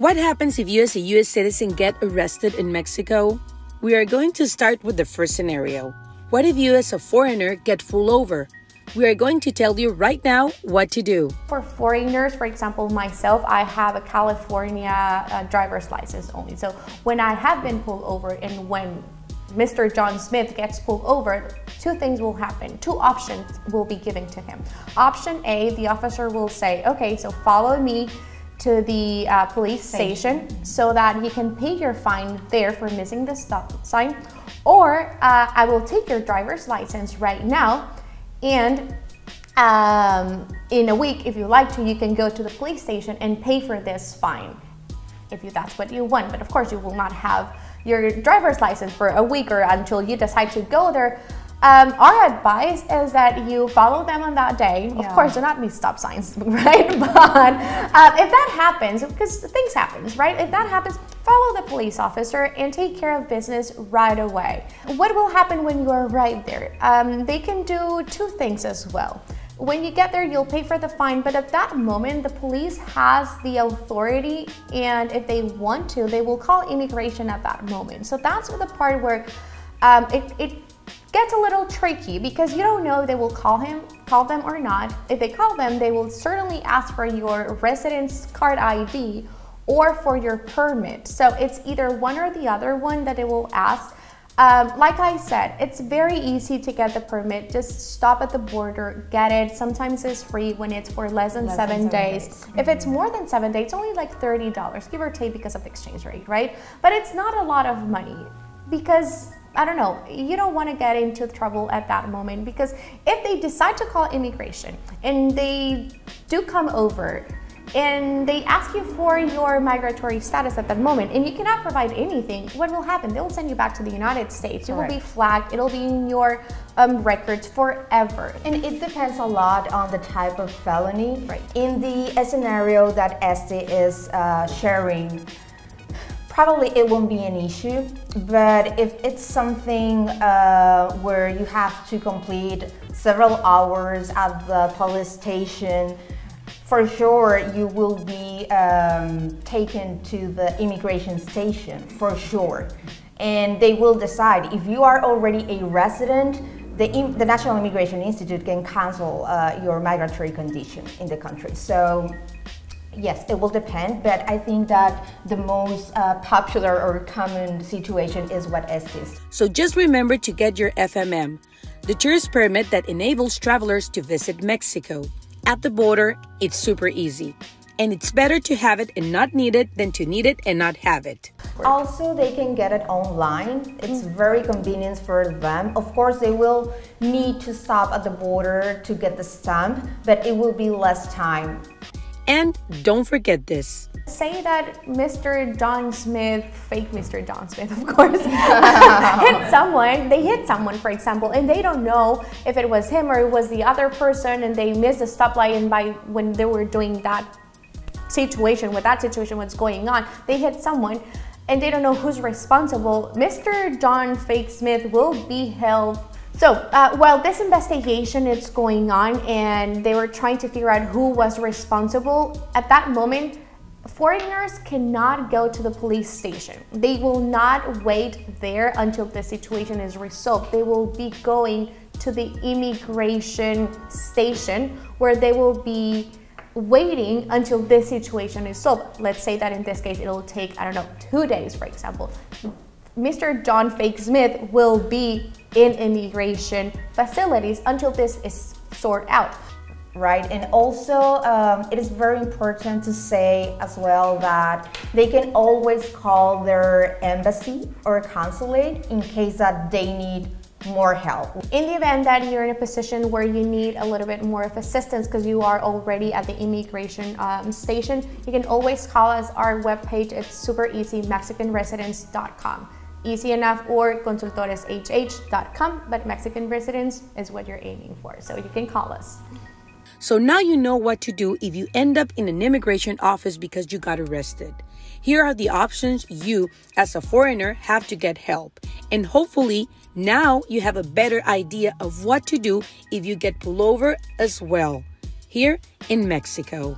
What happens if you as a U.S. citizen get arrested in Mexico? We are going to start with the first scenario. What if you as a foreigner get pulled over? We are going to tell you right now what to do. For foreigners, for example, myself, I have a California driver's license only. So when I have been pulled over and when Mr. John Smith gets pulled over, two things will happen. Two options will be given to him. Option A, the officer will say, okay, so follow me to the police station so that he can pay your fine there for missing the stop sign, or I will take your driver's license right now, and in a week, if you like to, you can go to the police station and pay for this fine, if that's what you want. But of course, you will not have your driver's license for a week or until you decide to go there. Our advice is that you follow them on that day. Of course, do not miss stop signs, right? But if that happens, because things happen, right? If that happens, follow the police officer and take care of business right away. What will happen when you are right there? They can do two things as well. When you get there, you'll pay for the fine, but at that moment, the police has the authority, and if they want to, they will call immigration at that moment. So that's the part where it gets a little tricky, because you don't know if they will call them or not. If they call them, they will certainly ask for your residence card ID or for your permit. So it's either one or the other one that they will ask. Like I said, it's very easy to get the permit. Just stop at the border, get it. Sometimes it's free when it's for less than 7 days. If it's more than 7 days, it's only like $30, give or take, because of the exchange rate, right? But it's not a lot of money, because I don't know, you don't want to get into trouble at that moment, because if they decide to call immigration and they do come over and they ask you for your migratory status at that moment and you cannot provide anything, what will happen? They'll send you back to the United States. You will be flagged. It'll be in your records forever. And it depends a lot on the type of felony. Right. In the scenario that Este is sharing, probably it won't be an issue, but if it's something where you have to complete several hours at the police station, for sure you will be taken to the immigration station, for sure. And they will decide. If you are already a resident, the National Immigration Institute can cancel your migratory condition in the country. So yes, it will depend, but I think that the most popular or common situation is what is. So just remember to get your FMM, the tourist permit that enables travelers to visit Mexico. At the border, it's super easy. And it's better to have it and not need it than to need it and not have it. Also, they can get it online. It's very convenient for them. Of course, they will need to stop at the border to get the stamp, but it will be less time. And don't forget this. Say that Mr. John Smith, fake Mr. John Smith, of course, hit someone. They hit someone, for example, and they don't know if it was him or it was the other person, and they missed a stoplight, and when they were doing that situation, what's going on, they hit someone, and they don't know who's responsible. Mr. John Fake Smith will be held. So while this investigation is going on and they were trying to figure out who was responsible, at that moment, foreigners cannot go to the police station. They will not wait there until the situation is resolved. They will be going to the immigration station, where they will be waiting until this situation is solved. Let's say that in this case, it'll take, I don't know, 2 days, for example. Mr. John Fake Smith will be in immigration facilities until this is sorted out. Right, and also it is very important to say as well that they can always call their embassy or consulate in case that they need more help. In the event that you're in a position where you need a little bit more of assistance because you are already at the immigration station, you can always call us. Our webpage, it's super easy, MexicanResidence.com. Easy enough, or consultoreshh.com, but Mexican residence is what you're aiming for, so you can call us. So now you know what to do if you end up in an immigration office because you got arrested. Here are the options you, as a foreigner, have to get help. And hopefully, now you have a better idea of what to do if you get pulled over as well, here in Mexico.